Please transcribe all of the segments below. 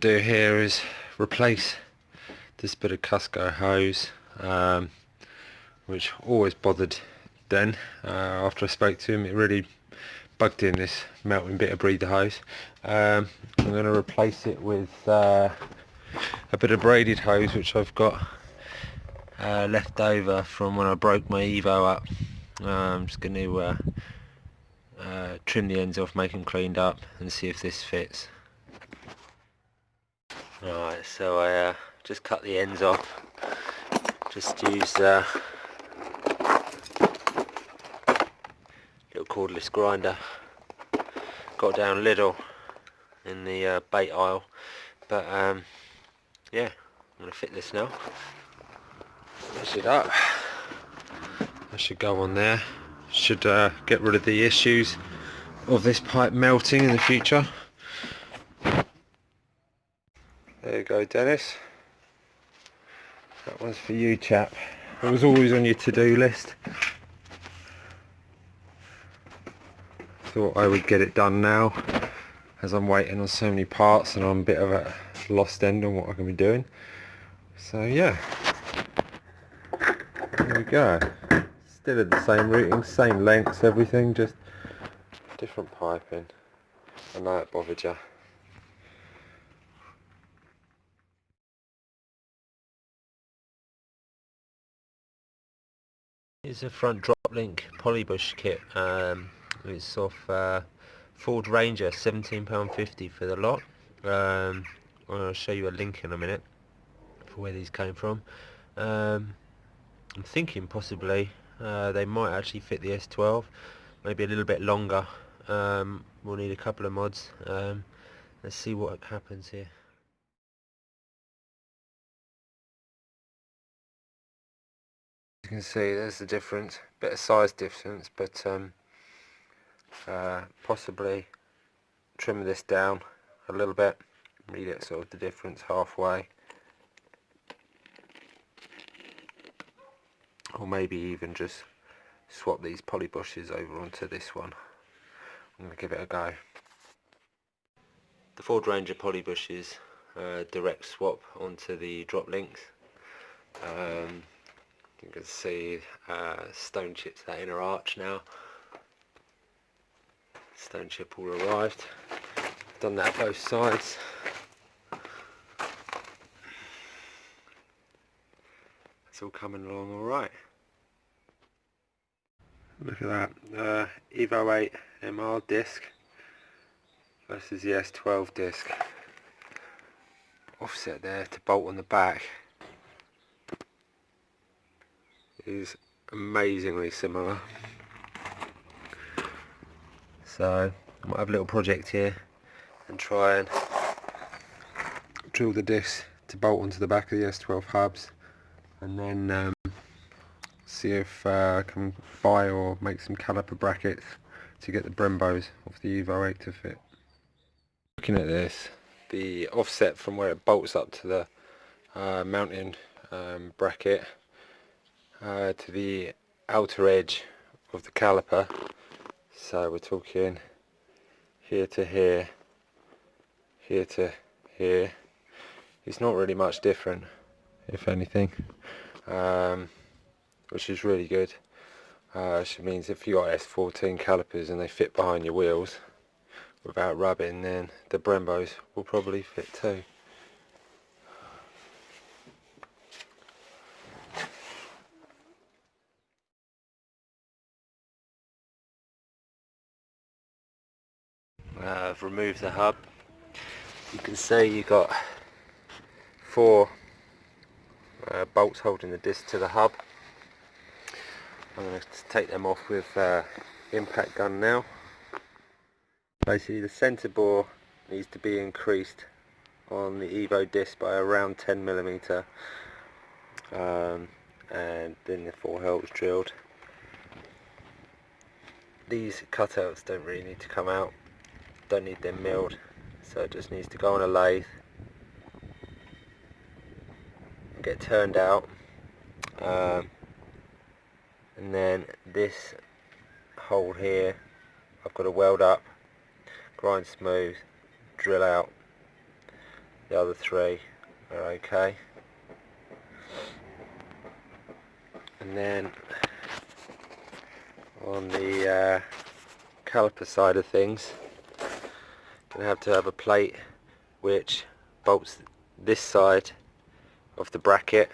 do here is replace this bit of Cusco hose, which always bothered Den. After I spoke to him, it really bugged in, this melting bit of breather hose. I'm going to replace it with a bit of braided hose which I've got left over from when I broke my Evo up. I'm just going to trim the ends off, make them cleaned up, and see if this fits. Alright, so I just cut the ends off. Just used little cordless grinder. Got down little in the bait aisle, but yeah, I'm going to fit this now. Finish it up. That should go on there. Should get rid of the issues of this pipe melting in the future. There you go, Dennis. That one's for you, chap. It was always on your to-do list. Thought I would get it done now, as I'm waiting on so many parts and I'm a bit of a lost end on what I can be doing. So yeah, there we go. Still at the same routing, same lengths, everything, just different piping. I know it bothered you. Here's a front drop link polybush kit. It's off Ford Ranger, £17.50 for the lot. I'll show you a link in a minute for where these came from. I'm thinking possibly they might actually fit the S12, maybe a little bit longer. We'll need a couple of mods. Let's see what happens here. You can see there's the difference, bit of size difference, but possibly trim this down a little bit, you get sort of the difference halfway, or maybe even just swap these poly bushes over onto this one. I'm going to give it a go. The Ford Ranger poly bushes direct swap onto the drop links. You can see stone chips that inner arch now. Stone chip all arrived. Done that both sides. It's all coming along alright. Look at that. Evo 8 MR disc versus the S12 disc. Offset there to bolt on the back is amazingly similar. So I might have a little project here and try and drill the disc to bolt onto the back of the S12 hubs, and then see if I can buy or make some caliper brackets to get the Brembos off the Evo 8 to fit. Looking at this, the offset from where it bolts up to the mounting bracket to the outer edge of the caliper, so we're talking here to here, here to here. It's not really much different, if anything, which is really good. Which means if you got S14 calipers and they fit behind your wheels without rubbing, then the Brembos will probably fit too. I've removed the hub. You can see you've got 4 bolts holding the disc to the hub. I'm going to take them off with impact gun now. Basically the centre bore needs to be increased on the Evo disc by around 10mm, and then the 4 holes drilled. These cutouts don't really need to come out, don't need them milled, so it just needs to go on a lathe and get turned out. And then this hole here I've got to weld up, grind smooth, drill out, The other three are okay. And then on the caliper side of things, going to have a plate which bolts this side of the bracket,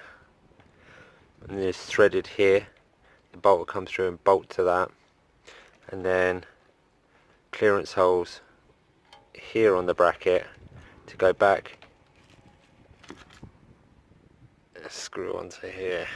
and it's threaded here. The bolt will come through and bolt to that, and then clearance holes here on the bracket to go back and screw onto here.